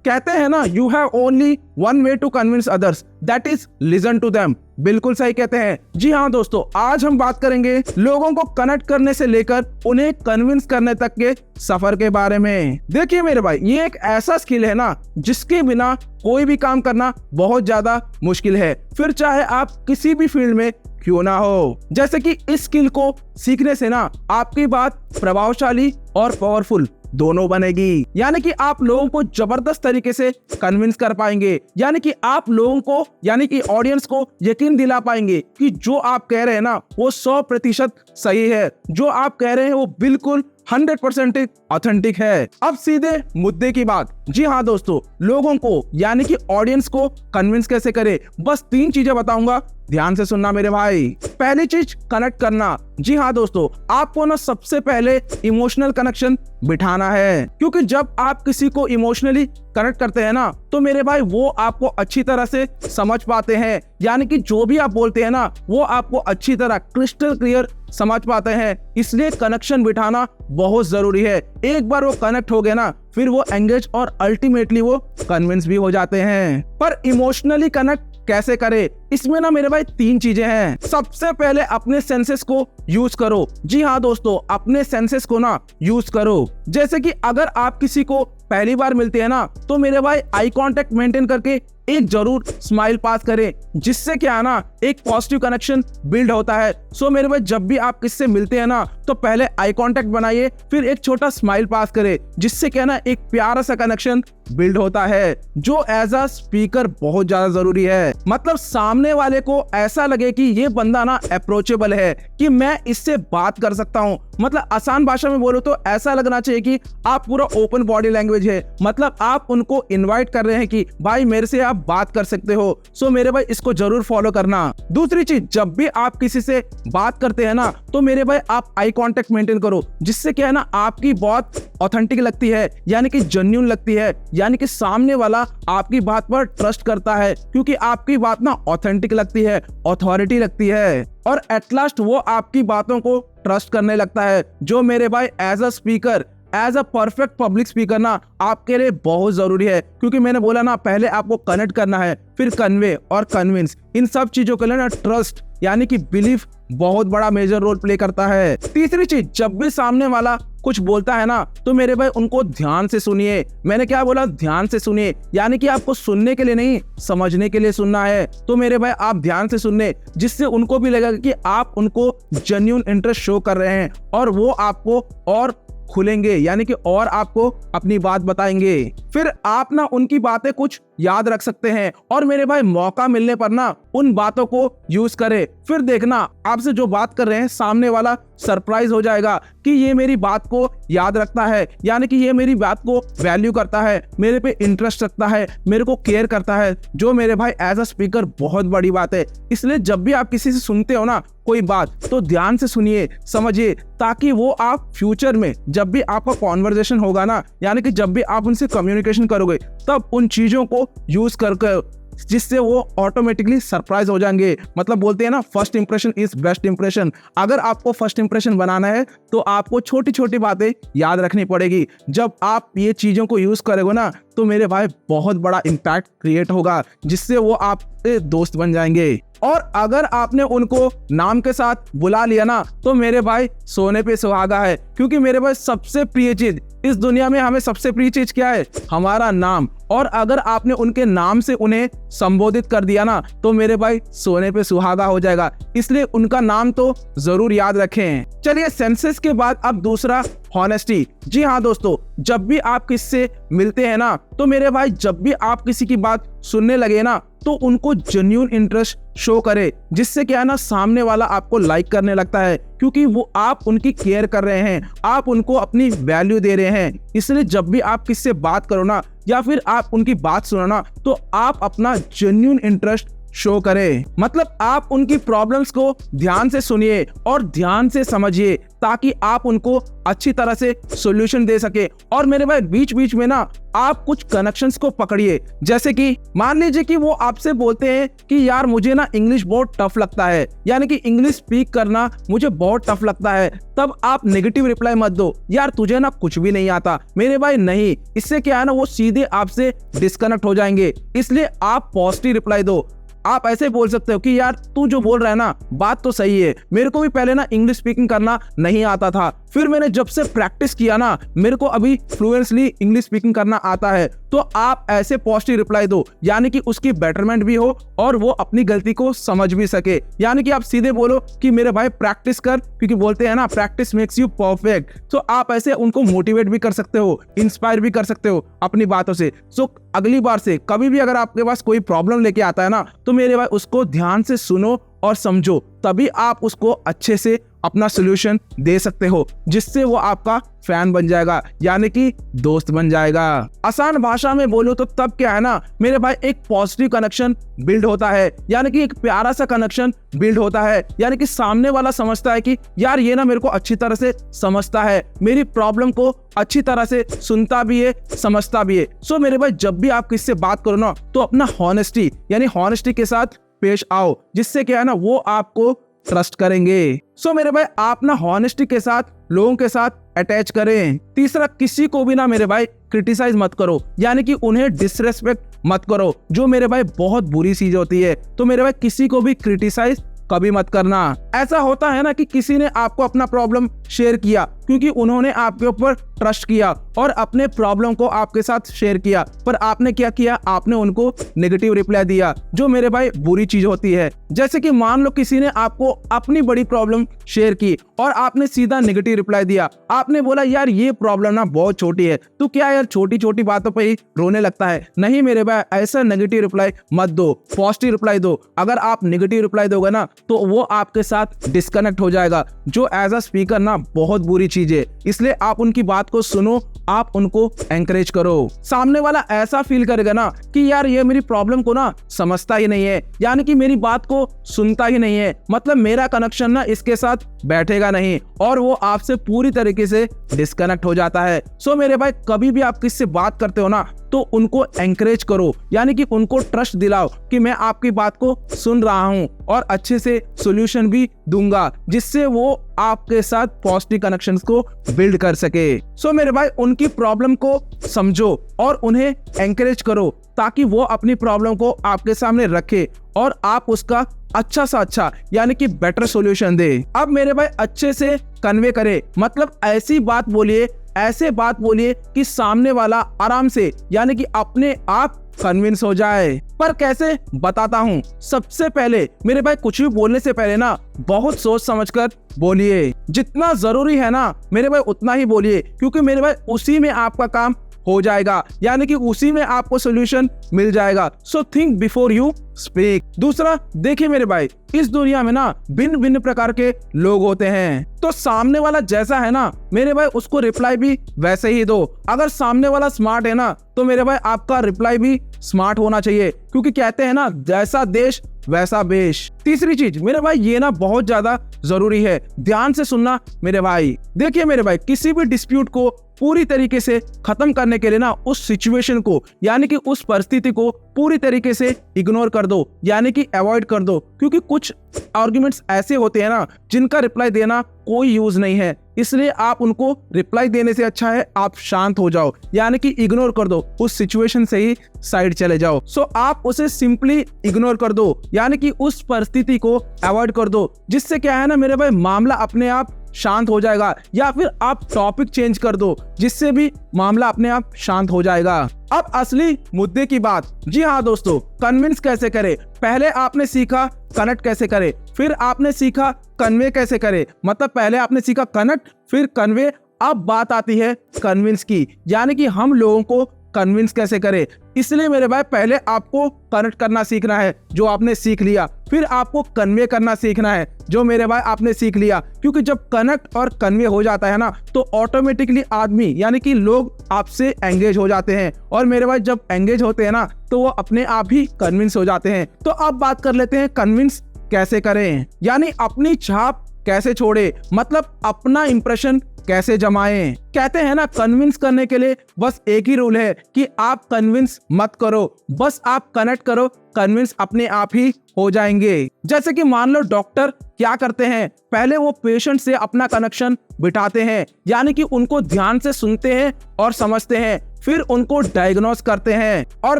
कहते हैं ना, you have only one way to convince others, that is listen to them. बिल्कुल सही कहते हैं। जी हाँ दोस्तों, आज हम बात करेंगे लोगों को कनेक्ट करने से लेकर उन्हें कन्विंस करने तक के सफर के बारे में। देखिए मेरे भाई, ये एक ऐसा स्किल है ना जिसके बिना कोई भी काम करना बहुत ज्यादा मुश्किल है, फिर चाहे आप किसी भी फील्ड में क्यों ना हो। जैसे कि इस स्किल को सीखने से ना आपकी बात प्रभावशाली और पावरफुल दोनों बनेगी, यानी कि आप लोगों को जबरदस्त तरीके से कन्विंस कर पाएंगे, यानी कि आप लोगों को, यानी कि ऑडियंस को यकीन दिला पाएंगे कि जो आप कह रहे हैं ना वो 100% सही है, जो आप कह रहे हैं वो बिल्कुल 100% ऑथेंटिक है। अब सीधे मुद्दे की बात। जी हाँ दोस्तों, लोगों को यानी कि ऑडियंस को कन्विंस कैसे करें, बस 3 चीजें बताऊंगा, ध्यान से सुनना मेरे भाई। पहली चीज, कनेक्ट करना। जी हाँ दोस्तों, आपको ना सबसे पहले इमोशनल कनेक्शन बिठाना है, क्योंकि जब आप किसी को इमोशनली कनेक्ट करते हैं ना तो मेरे भाई वो आपको अच्छी तरह से समझ पाते हैं, यानी कि जो भी आप बोलते हैं ना वो आपको अच्छी तरह क्रिस्टल क्लियर समझ पाते हैं। इसलिए कनेक्शन बिठाना बहुत जरूरी है। एक बार वो कनेक्ट हो गए ना फिर वो एंगेज और अल्टीमेटली वो कन्विंस भी हो जाते हैं। पर इमोशनली कनेक्ट कैसे करें, इसमें ना मेरे भाई 3 चीजें हैं। सबसे पहले अपने सेंसेस को यूज करो। जी हाँ दोस्तों, अपने सेंसेस को ना यूज करो। जैसे कि अगर आप किसी को पहली बार मिलते हैं ना तो मेरे भाई आई कांटेक्ट मेंटेन करके एक जरूर स्माइल पास करें, जिससे क्या है ना एक पॉजिटिव कनेक्शन बिल्ड होता है। सो मेरे भाई, जब भी आप किससे मिलते हैं ना तो पहले आई कांटेक्ट बनाइए, फिर एक छोटा स्माइल पास करें, जिससे क्या ना एक प्यारा सा कनेक्शन बिल्ड होता है, जो एज अ स्पीकर बहुत ज्यादा जरूरी है। मतलब सामने वाले को ऐसा लगे कि ये बंदा ना अप्रोचेबल है, कि मैं इससे बात कर सकता हूँ। मतलब आसान भाषा में बोलो तो ऐसा लगना चाहिए कि आप पूरा ओपन बॉडी लैंग्वेज है, मतलब आप उनको इनवाइट कर रहे हैं कि भाई मेरे से आप बात कर सकते हो। सो मेरे भाई, इसको जरूर फॉलो करना। दूसरी चीज, जब भी आप किसी से बात करते हैं ना तो मेरे भाई आप आई कांटेक्ट मेंटेन करो, जिससे क्या है ना आपकी बात ऑथेंटिक लगती है, यानी कि जेन्युइन लगती है, यानी कि सामने वाला आपकी बात पर ट्रस्ट करता है, क्योंकि आपकी बात ना ऑथेंटिक लगती है, ऑथोरिटी लगती है, और एट लास्ट वो आपकी बातों को ट्रस्ट करने लगता है, जो मेरे भाई as a speaker, as a perfect public speaker ना आपके लिए बहुत जरूरी है। क्योंकि मैंने बोला ना, पहले आपको कनेक्ट करना है, फिर कन्वे और कन्विंस, इन सब चीजों के लिए ना ट्रस्ट यानी कि बिलीफ बहुत बड़ा मेजर रोल प्ले करता है। तीसरी चीज, जब भी सामने वाला कुछ बोलता है ना तो मेरे भाई उनको ध्यान से सुनिए। मैंने क्या बोला, ध्यान से सुनिए, यानी कि आपको सुनने के लिए नहीं, समझने के लिए सुनना है। तो मेरे भाई आप ध्यान से सुनने, जिससे उनको भी लगेगा कि आप उनको जेन्युइन इंटरेस्ट शो कर रहे हैं, और वो आपको और खुलेंगे, यानी कि और आपको अपनी बात बताएंगे। फिर आप ना उनकी बातें कुछ याद रख सकते हैं, और मेरे भाई मौका मिलने पर ना उन बातों को यूज करें। फिर देखना आपसे जो बात कर रहे हैं सामने वाला सरप्राइज हो जाएगा कि ये मेरी बात को याद रखता है, यानी कि ये मेरी बात को वैल्यू करता है, मेरे पे इंटरेस्ट रखता है, मेरे को केयर करता है, जो मेरे भाई एज अ स्पीकर बहुत बड़ी बात है। इसलिए जब भी आप किसी से सुनते हो ना कोई बात, तो ध्यान से सुनिए, समझिए, ताकि वो आप फ्यूचर में जब भी आपका कॉन्वर्जेशन होगा ना, यानी कि जब भी आप उनसे कम्युनिकेशन करोगे, तब उन चीजों को यूज करके, जिससे वो ऑटोमेटिकली सरप्राइज हो जाएंगे। मतलब बोलते हैं ना, first impression is best impression. अगर आपको फर्स्ट इंप्रेशन बनाना है तो आपको छोटी छोटी बातें याद रखनी पड़ेगी। जब आप ये चीजों को यूज करोगे ना तो मेरे भाई बहुत बड़ा इम्पैक्ट क्रिएट होगा, जिससे वो आपके दोस्त बन जाएंगे। और अगर आपने उनको नाम के साथ बुला लिया ना तो मेरे भाई सोने पे सुहागा है, क्योंकि मेरे भाई सबसे प्रिय चीज इस दुनिया में, हमें सबसे प्रिय चीज क्या है, हमारा नाम। और अगर आपने उनके नाम से उन्हें संबोधित कर दिया ना तो मेरे भाई सोने पे सुहागा हो जाएगा। इसलिए उनका नाम तो जरूर याद रखें। चलिए, सेंसेस के बाद अब दूसरा, हॉनेस्टी। जी हाँ दोस्तों, जब भी आप किससे मिलते हैं ना तो मेरे भाई जब भी आप किसी की बात सुनने लगे ना तो उनको जेन्युइन इंटरेस्ट शो करे, जिससे क्या है ना सामने वाला आपको लाइक करने लगता है, क्योंकि वो आप उनकी केयर कर रहे हैं, आप उनको अपनी वैल्यू दे रहे हैं। इसलिए जब भी आप किससे बात करो ना या फिर आप उनकी बात सुनो ना तो आप अपना जेन्युइन इंटरेस्ट शो करें। मतलब आप उनकी प्रॉब्लम्स को ध्यान से सुनिए और ध्यान से समझिए ताकि आप उनको अच्छी तरह से सॉल्यूशन दे सके। और मेरे भाई बीच बीच में ना आप कुछ कनेक्शंस को पकड़िए। जैसे कि मान लीजिए कि वो आपसे बोलते हैं कि यार मुझे ना इंग्लिश बहुत टफ लगता है, यानी कि इंग्लिश स्पीक करना मुझे बहुत टफ लगता है। तब आप नेगेटिव रिप्लाई मत दो, यार तुझे ना कुछ भी नहीं आता। मेरे भाई नहीं, इससे क्या है ना वो सीधे आपसे डिस्कनेक्ट हो जाएंगे। इसलिए आप पॉजिटिव रिप्लाई दो। आप ऐसे बोल सकते हो कि यार तू जो बोल रहा है ना बात तो सही है, मेरे को भी पहले ना इंग्लिश स्पीकिंग करना नहीं आता था, फिर मैंने जब से प्रैक्टिस किया ना मेरे को अभी फ्लुएंटली इंग्लिश स्पीकिंग करना आता है। तो आप ऐसे पॉजिटिव रिप्लाई दो, यानी कि उसकी बेटरमेंट भी हो और वो अपनी गलती को समझ भी सके। यानी कि आप सीधे बोलो कि मेरे भाई प्रैक्टिस कर, क्योंकि बोलते हैं ना प्रैक्टिस मेक्स यू परफेक्ट। तो आप ऐसे उनको मोटिवेट भी कर सकते हो, इंस्पायर भी कर सकते हो अपनी बातों से। सो अगली बार से कभी भी अगर आपके पास कोई प्रॉब्लम लेके आता है ना तो मेरे भाई उसको ध्यान से सुनो और समझो, तभी आप उसको अच्छे से अपना सोल्यूशन दे सकते हो, जिससे वो आपका फैन बन जाएगा, यानी कि दोस्त बन जाएगा। आसान भाषा में बोलो तो तब क्या है ना मेरे भाई एक पॉजिटिव कनेक्शन बिल्ड होता है, यानी कि एक प्यारा सा कनेक्शन बिल्ड होता है। यानी कि सामने वाला समझता है कि यार ये ना मेरे को अच्छी तरह से समझता है, मेरी प्रॉब्लम को अच्छी तरह से सुनता भी है, समझता भी है। सो मेरे भाई जब भी आप किससे बात करो ना तो अपना हॉनेस्टी यानी हॉनेस्टी के साथ पेश आओ, जिससे क्या है ना वो आपको ट्रस्ट करेंगे। सो मेरे भाई आप ना हॉनेस्टी के साथ लोगों के साथ अटैच करें। तीसरा, किसी को भी ना मेरे भाई क्रिटिसाइज मत करो, यानी कि उन्हें डिसरेस्पेक्ट मत करो, जो मेरे भाई बहुत बुरी चीज होती है। तो मेरे भाई किसी को भी क्रिटिसाइज कभी मत करना। ऐसा होता है ना कि किसी ने आपको अपना प्रॉब्लम शेयर किया क्योंकि उन्होंने आपके ऊपर ट्रस्ट किया और अपने प्रॉब्लम को आपके साथ शेयर किया, पर आपने क्या किया, आपने उनको नेगेटिव रिप्लाई दिया, जो मेरे भाई बुरी चीज होती है। जैसे कि मान लो किसी ने आपको अपनी बड़ी प्रॉब्लम शेयर की और आपने सीधा नेगेटिव रिप्लाई दिया। आपने बोला यार ये प्रॉब्लम ना बहुत छोटी है, तो क्या यार छोटी छोटी बातों पे ही रोने लगता है। नहीं मेरे भाई, ऐसा नेगेटिव रिप्लाई मत दो, पॉजिटिव रिप्लाई दो। अगर आप नेगेटिव रिप्लाई दोगे ना तो वो आपके साथ डिस्कनेक्ट हो जाएगा, जो एज अ स्पीकर ना बहुत बुरी चीज है। इसलिए आप उनकी बात को सुनो, आप उनको एंकरेज करो। सामने वाला ऐसा फील करेगा ना कि यार ये मेरी प्रॉब्लम को ना समझता ही नहीं है, यानी कि मेरी बात को सुनता ही नहीं है, मतलब मेरा कनेक्शन ना इसके साथ बैठेगा नहीं, और वो आपसे पूरी तरीके से डिस्कनेक्ट हो जाता है। सो मेरे भाई कभी भी आप किससे बात करते हो ना तो उनको एंकरेज करो, यानी कि उनको ट्रस्ट दिलाओ कि मैं आपकी बात को सुन रहा हूं और अच्छे से सॉल्यूशन भी दूंगा, जिससे वो आपके साथ पॉजिटिव कनेक्शंस को बिल्ड कर सके। सो मेरे भाई उनकी प्रॉब्लम को समझो और उन्हें एंकरेज करो, ताकि वो अपनी प्रॉब्लम को आपके सामने रखे और आप उसका अच्छा सा अच्छा यानी कि बेटर सॉल्यूशन दे। अब मेरे भाई अच्छे से कन्वे करे, मतलब ऐसी बात बोलिए, ऐसे बात बोलिए कि सामने वाला आराम से यानी कि अपने आप कन्विंस हो जाए। पर कैसे, बताता हूँ। सबसे पहले मेरे भाई कुछ भी बोलने से पहले ना बहुत सोच समझकर बोलिए। जितना जरूरी है ना मेरे भाई उतना ही बोलिए, क्योंकि मेरे भाई उसी में आपका काम हो जाएगा, यानी कि उसी में आपको सॉल्यूशन मिल जाएगा। So think before you speak. दूसरा, देखिए मेरे भाई इस दुनिया में ना भिन्न भिन्न प्रकार के लोग होते हैं, तो सामने वाला जैसा है ना मेरे भाई उसको रिप्लाई भी वैसे ही दो। अगर सामने वाला स्मार्ट है ना तो मेरे भाई आपका रिप्लाई भी स्मार्ट होना चाहिए, क्योंकि कहते हैं ना जैसा देश वैसा बेश। तीसरी चीज मेरे भाई ये ना बहुत ज्यादा जरूरी है, ध्यान से सुनना मेरे भाई। देखिए मेरे भाई किसी भी डिस्प्यूट को पूरी तरीके से खत्म करने के लिए ना उस सिचुएशन को यानी कि उस परिस्थिति को पूरी तरीके से इग्नोर कर दो, यानी कि अवॉइड कर दो, क्योंकि कुछ आर्गुमेंट्स ऐसे होते हैं ना जिनका रिप्लाई देना कोई यूज नहीं है। इसलिए आप उनको रिप्लाई देने से अच्छा है आप शांत हो जाओ, यानी कि इग्नोर कर दो, उस सिचुएशन से ही साइड चले जाओ। सो आप उसे सिंपली इग्नोर कर दो, यानी कि उस परिस्थिति को अवॉइड कर दो, जिससे क्या है ना मेरे भाई मामला अपने आप शांत हो जाएगा, या फिर आप टॉपिक चेंज कर दो, जिससे भी मामला अपने आप शांत हो जाएगा। अब असली मुद्दे की बात। जी हाँ दोस्तों, कन्विंस कैसे करें। पहले आपने सीखा कनेक्ट कैसे करें, फिर आपने सीखा कन्वे कैसे करें, मतलब पहले आपने सीखा कनेक्ट फिर कन्वे। अब बात आती है कन्विंस की, यानी कि हम लोगों को कन्विंस कैसे करें। इसलिए मेरे भाई पहले आपको कनेक्ट करना सीखना है, जो आपने सीख लिया, फिर आपको कन्वे करना सीखना है, जो मेरे भाई आपने सीख लिया। क्योंकि जब कनेक्ट और कन्वे हो जाता है ना, तो ऑटोमेटिकली आदमी यानी कि लोग आपसे एंगेज हो जाते हैं, और मेरे भाई जब एंगेज होते हैं ना, तो वो अपने आप ही कन्विंस हो जाते हैं। तो अब बात कर लेते हैं कन्विंस कैसे करें, यानी अपनी छाप कैसे छोड़े, मतलब अपना इंप्रेशन कैसे जमाएं। कहते हैं ना, कन्विंस करने के लिए बस एक ही रूल है कि आप कन्विंस मत करो, बस आप कनेक्ट करो, कन्विंस अपने आप ही हो जाएंगे। जैसे कि मान लो डॉक्टर क्या करते हैं, पहले वो पेशेंट से अपना कनेक्शन बिठाते हैं, यानी कि उनको ध्यान से सुनते हैं और समझते हैं, फिर उनको डायग्नोस करते हैं और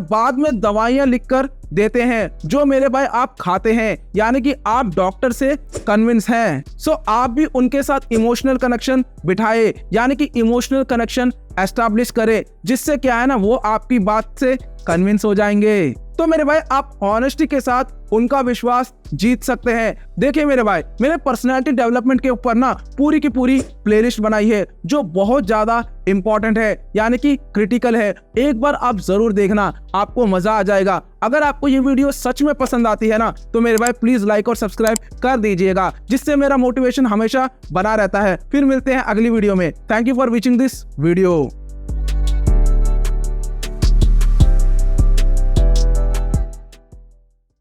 बाद में दवाइयां लिखकर देते हैं, जो मेरे भाई आप खाते हैं, यानी कि आप डॉक्टर से कन्विंस हैं। सो आप भी उनके साथ इमोशनल कनेक्शन बिठाए, यानी कि इमोशनल कनेक्शन एस्टैब्लिश करे, जिससे क्या है ना, वो आपकी बात से कन्विंस हो जाएंगे। तो मेरे भाई आप ऑनेस्टी के साथ उनका विश्वास जीत सकते हैं। देखिए मेरे भाई, मैंने पर्सनालिटी डेवलपमेंट के ऊपर ना पूरी की पूरी प्लेलिस्ट बनाई है, जो बहुत ज्यादा इंपॉर्टेंट है, यानी कि क्रिटिकल है। एक बार आप जरूर देखना, आपको मजा आ जाएगा। अगर आपको ये वीडियो सच में पसंद आती है ना, तो मेरे भाई प्लीज लाइक और सब्सक्राइब कर दीजिएगा, जिससे मेरा मोटिवेशन हमेशा बना रहता है। फिर मिलते हैं अगली वीडियो में। Thank you for watching this video.